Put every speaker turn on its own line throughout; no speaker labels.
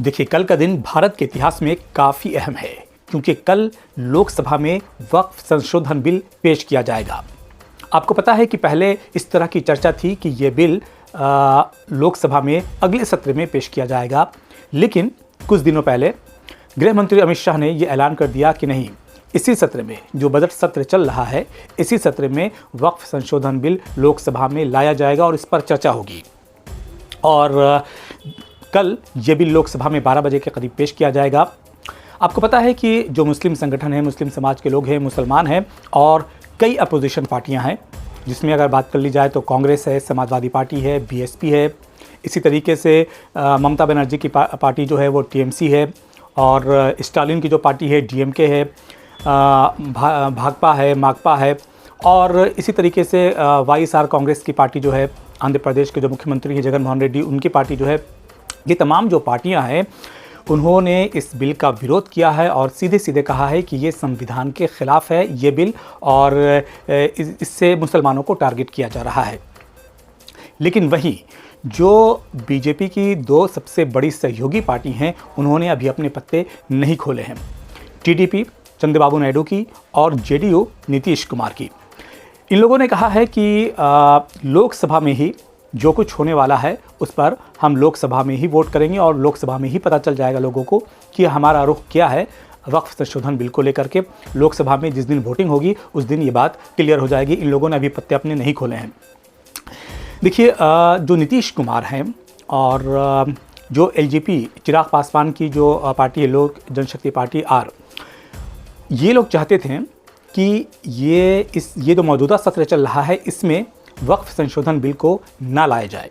देखिए, कल का दिन भारत के इतिहास में काफ़ी अहम है क्योंकि कल लोकसभा में वक्फ संशोधन बिल पेश किया जाएगा। आपको पता है कि पहले इस तरह की चर्चा थी कि ये बिल लोकसभा में अगले सत्र में पेश किया जाएगा, लेकिन कुछ दिनों पहले गृह मंत्री अमित शाह ने ये ऐलान कर दिया कि नहीं, इसी सत्र में, जो बजट सत्र चल रहा है, इसी सत्र में वक्फ संशोधन बिल लोकसभा में लाया जाएगा और इस पर चर्चा होगी। और कल ये बिल लोकसभा में 12 बजे के करीब पेश किया जाएगा। आपको पता है कि जो मुस्लिम संगठन है, मुस्लिम समाज के लोग हैं, मुसलमान हैं और कई अपोजिशन पार्टियां हैं, जिसमें अगर बात कर ली जाए तो कांग्रेस है, समाजवादी पार्टी है, बीएसपी है, इसी तरीके से ममता बनर्जी की पार्टी जो है वो टीएमसी है, और स्टालिन की जो पार्टी है डीएमके है, भाकपा है, माकपा है, और इसी तरीके से वाईएसआर कांग्रेस की पार्टी जो है, आंध्र प्रदेश के जो मुख्यमंत्री हैं जगन मोहन रेड्डी, उनकी पार्टी जो है, ये तमाम जो पार्टियां हैं उन्होंने इस बिल का विरोध किया है और सीधे सीधे कहा है कि ये संविधान के ख़िलाफ़ है ये बिल और इससे मुसलमानों को टारगेट किया जा रहा है। लेकिन वहीं जो बीजेपी की दो सबसे बड़ी सहयोगी पार्टी हैं, उन्होंने अभी अपने पत्ते नहीं खोले हैं। टीडीपी चंद्रबाबू नायडू की और जेडीयू नीतीश कुमार की। इन लोगों ने कहा है कि लोकसभा में ही जो कुछ होने वाला है उस पर हम लोकसभा में ही वोट करेंगे और लोकसभा में ही पता चल जाएगा लोगों को कि हमारा रुख क्या है वक्फ संशोधन बिल को लेकर के। लोकसभा में जिस दिन वोटिंग होगी उस दिन ये बात क्लियर हो जाएगी। इन लोगों ने अभी पत्ते अपने नहीं खोले हैं। देखिए, जो नीतीश कुमार हैं और जो एलजेपी चिराग पासवान की जो पार्टी है, लोक जनशक्ति पार्टी आर, ये लोग चाहते थे कि ये जो मौजूदा सत्र चल रहा है इसमें वक्फ संशोधन बिल को ना लाया जाए,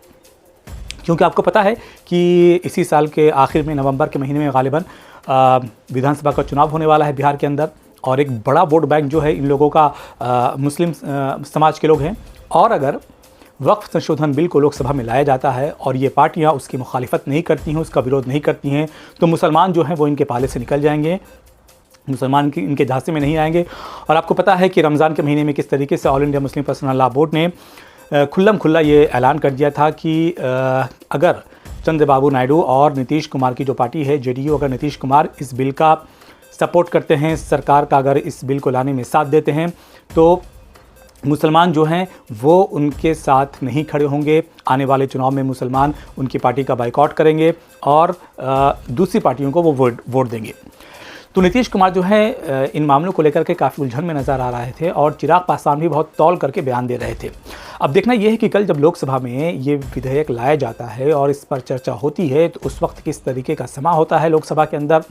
क्योंकि आपको पता है कि इसी साल के आखिर में, नवंबर के महीने में गालिबन विधानसभा का चुनाव होने वाला है बिहार के अंदर, और एक बड़ा वोट बैंक जो है इन लोगों का मुस्लिम समाज के लोग हैं। और अगर वक्फ संशोधन बिल को लोकसभा में लाया जाता है और ये पार्टियाँ उसकी मुखालिफत नहीं करती हैं, उसका विरोध नहीं करती हैं, तो मुसलमान जो हैं वो इनके पाले से निकल जाएंगे, मुसलमान की इनके झांसे में नहीं आएंगे। और आपको पता है कि रमज़ान के महीने में किस तरीके से all India Muslim personal law board ने खुल्लम खुल्ला ये ऐलान कर दिया था कि अगर चंद्रबाबू नायडू और नीतीश कुमार की जो पार्टी है जेडीयू, अगर नीतीश कुमार इस बिल का सपोर्ट करते हैं, सरकार का अगर इस बिल को लाने में साथ देते हैं, तो मुसलमान जो हैं वो उनके साथ नहीं खड़े होंगे। आने वाले चुनाव में मुसलमान उनकी पार्टी का बाइकआउट करेंगे और दूसरी पार्टियों को वो वोट देंगे। तो नीतीश कुमार जो है इन मामलों को लेकर के काफ़ी उलझन में नज़र आ रहे थे और चिराग पासवान भी बहुत तौल करके बयान दे रहे थे। अब देखना यह है कि कल जब लोकसभा में ये विधेयक लाया जाता है और इस पर चर्चा होती है तो उस वक्त किस तरीके का समा होता है लोकसभा के अंदर।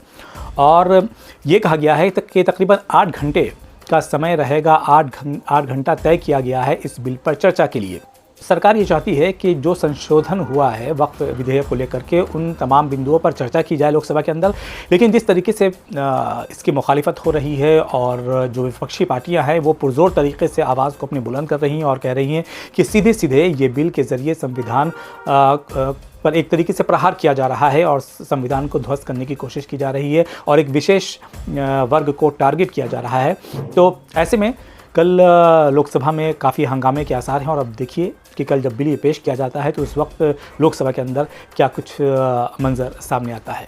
और ये कहा गया है कि तकरीबन 8 घंटे का समय रहेगा, 8 घंटा तय किया गया है इस बिल पर चर्चा के लिए। सरकार ये चाहती है कि जो संशोधन हुआ है वक्फ विधेयक को लेकर के उन तमाम बिंदुओं पर चर्चा की जाए लोकसभा के अंदर, लेकिन जिस तरीके से इसकी मुखालिफत हो रही है और जो विपक्षी पार्टियां हैं वो पुरजोर तरीके से आवाज़ को अपने बुलंद कर रही हैं और कह रही हैं कि सीधे सीधे ये बिल के ज़रिए संविधान पर एक तरीके से प्रहार किया जा रहा है और संविधान को ध्वस्त करने की कोशिश की जा रही है और एक विशेष वर्ग को टारगेट किया जा रहा है। तो ऐसे में कल लोकसभा में काफ़ी हंगामे के आसार हैं और अब देखिए कि कल जब बिल पेश किया जाता है तो उस वक्त लोकसभा के अंदर क्या कुछ मंजर सामने आता है।